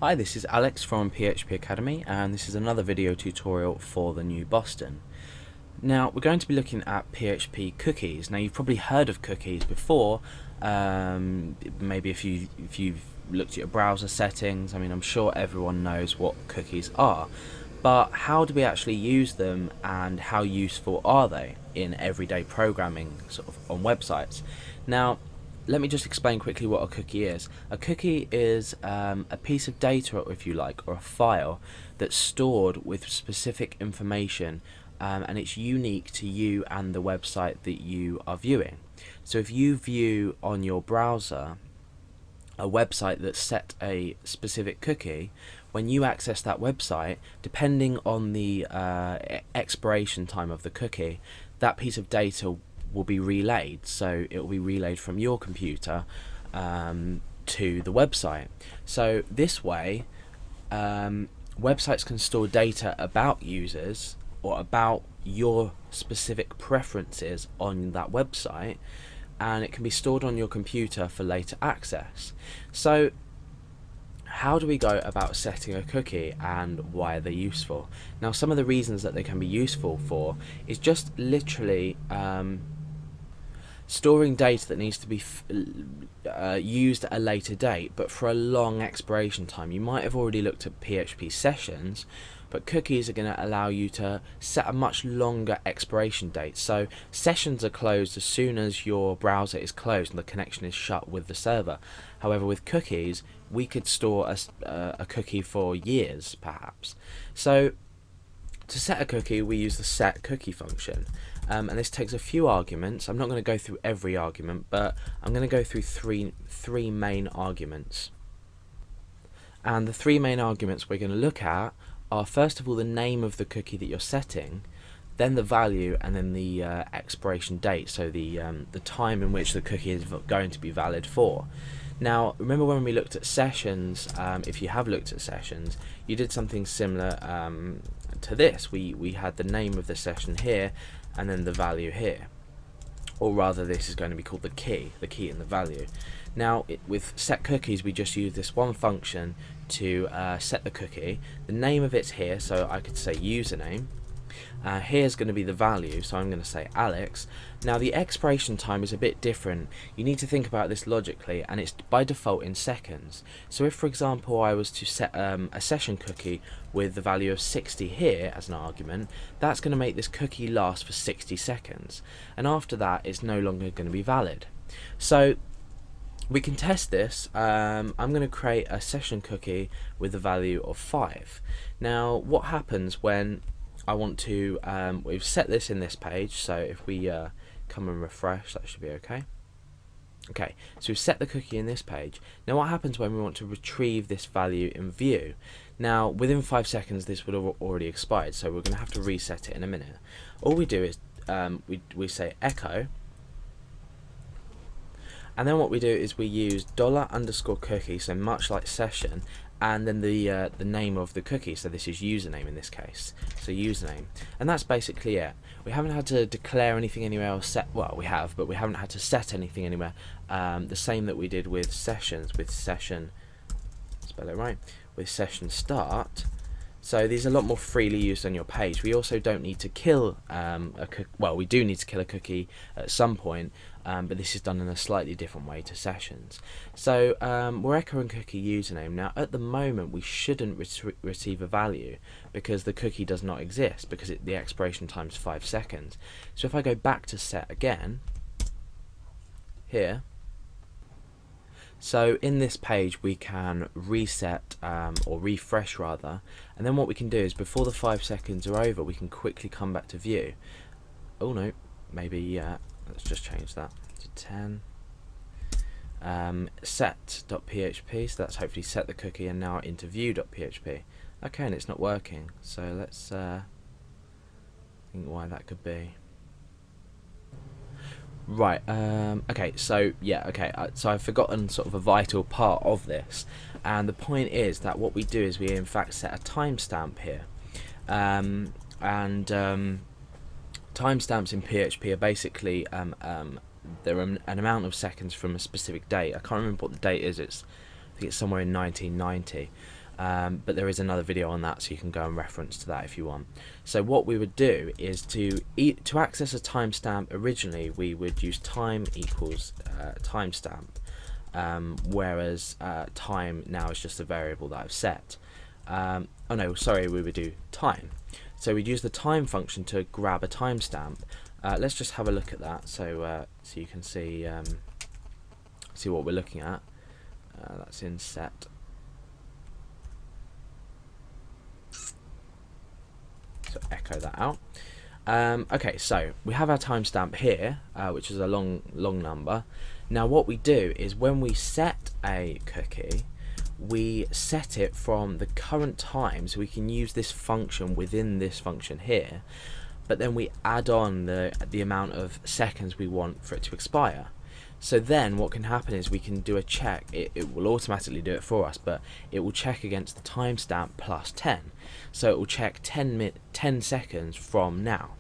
Hi, this is Alex from PHP Academy, and this is another video tutorial for the new Boston. Now, we're going to be looking at PHP cookies. Now, you've probably heard of cookies before, maybe if you've looked at your browser settings. I mean, I'm sure everyone knows what cookies are, but how do we actually use them, and how useful are they in everyday programming, sort of on websites? Now, let me just explain quickly what a cookie is. A cookie is a piece of data, if you like, or a file that's stored with specific information, and it's unique to you and the website that you are viewing. So if you view on your browser a website that's set a specific cookie, when you access that website, depending on the expiration time of the cookie, that piece of data will be relayed. So it will be relayed from your computer to the website. So this way, websites can store data about users or about your specific preferences on that website, and it can be stored on your computer for later access. So how do we go about setting a cookie, and why are they useful? Now, some of the reasons that they can be useful for is just literally storing data that needs to be used at a later date, but for a long expiration time. You might have already looked at PHP sessions, but cookies are going to allow you to set a much longer expiration date. So sessions are closed as soon as your browser is closed and the connection is shut with the server. However, with cookies, we could store a cookie for years, perhaps. So to set a cookie, we use the set cookie function, and this takes a few arguments. I'm not going to go through every argument, but I'm going to go through three main arguments. And the three main arguments we're going to look at are, first of all, the name of the cookie that you're setting, then the value, and then the expiration date, so the time in which the cookie is going to be valid for. Now, remember when we looked at sessions, if you have looked at sessions, you did something similar to this. We had the name of the session here, and then the value here. Or rather, this is going to be called the key and the value. Now, with set cookies, we just use this one function to set the cookie. The name of it's here, so I could say username. Here's going to be the value, so I'm going to say Alex. Now, the expiration time is a bit different. You need to think about this logically, and it's by default in seconds. So if, for example, I was to set a session cookie with the value of 60 here as an argument, that's going to make this cookie last for 60 seconds, and after that it's no longer going to be valid. So we can test this. I'm going to create a session cookie with the value of 5. Now, what happens when I want to, we've set this in this page, so if we come and refresh, that should be okay. Okay, so we've set the cookie in this page. Now, what happens when we want to retrieve this value in view? Now, within 5 seconds this would have already expired, so we're going to have to reset it in a minute. All we do is we say echo, and then what we do is we use $_cookie, so much like session, and then the name of the cookie, so this is username in this case, so username, and that's basically it. We haven't had to declare anything anywhere or set, well, we have, but we haven't had to set anything anywhere, the same that we did with sessions, with session, spell it right, with session start. So these are a lot more freely used on your page. We also don't need to kill well, we do need to kill a cookie at some point, but this is done in a slightly different way to sessions. So we're echoing cookie username. Now, at the moment, we shouldn't receive a value because the cookie does not exist, because the expiration time is 5 seconds. So if I go back to set again, here, so in this page we can reset, or refresh rather, and then what we can do is, before the 5 seconds are over, we can quickly come back to view. Oh no, maybe, let's just change that to 10. Set.php, so that's hopefully set the cookie, and now into view.php. Okay, and it's not working, so let's think why that could be. Right, okay, so yeah, okay, so I've forgotten sort of a vital part of this, and the point is that what we do is we in fact set a timestamp here, and timestamps in PHP are basically they're an amount of seconds from a specific date. I can't remember what the date is. I think it's somewhere in 1990. but there is another video on that, so you can go and reference to that if you want. So what we would do is to access a timestamp, originally we would use time equals timestamp, whereas time now is just a variable that I've set. Oh no, sorry, we would do time. So we'd use the time function to grab a timestamp. Let's just have a look at that, so so you can see what we're looking at. That's in set. So echo that out. Okay, so we have our timestamp here, which is a long number. Now what we do is when we set a cookie, we set it from the current time, so we can use this function within this function here, but then we add on the amount of seconds we want for it to expire. So then what can happen is we can do a check. It will automatically do it for us, but it will check against the timestamp plus 10. So it will check 10 seconds from now.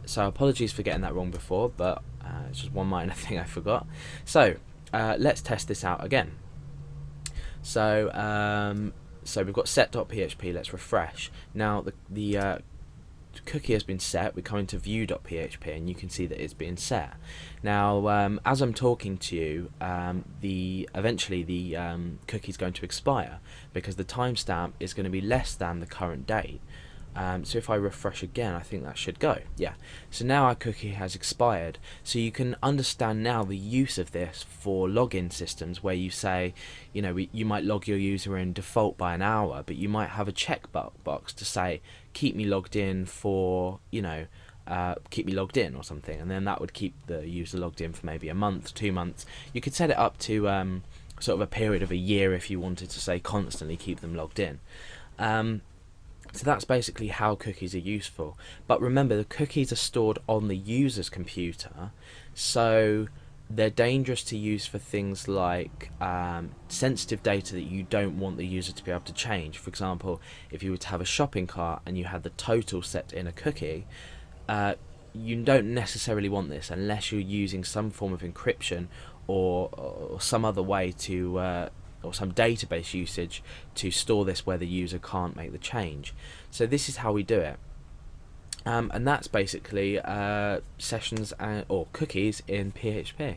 So apologies for getting that wrong before, but it's just one minor thing I forgot. So let's test this out again. So so we've got set.php. Let's refresh. Now the cookie has been set. We come into view.php and you can see that it's been set. Now as I'm talking to you, eventually the cookie is going to expire because the timestamp is going to be less than the current date. So if I refresh again, I think that should go. Yeah, so now our cookie has expired. So you can understand now the use of this for login systems where you say, you know, you might log your user in default by an hour, but you might have a checkbox to say keep me logged in for, you know, keep me logged in or something, and then that would keep the user logged in for maybe a month, 2 months. You could set it up to sort of a period of a year if you wanted to say constantly keep them logged in. So that's basically how cookies are useful. But remember, the cookies are stored on the user's computer, so they're dangerous to use for things like sensitive data that you don't want the user to be able to change. For example, if you were to have a shopping cart and you had the total set in a cookie, you don't necessarily want this unless you're using some form of encryption or some other way to or some database usage to store this where the user can't make the change. So this is how we do it, and that's basically sessions or cookies in PHP.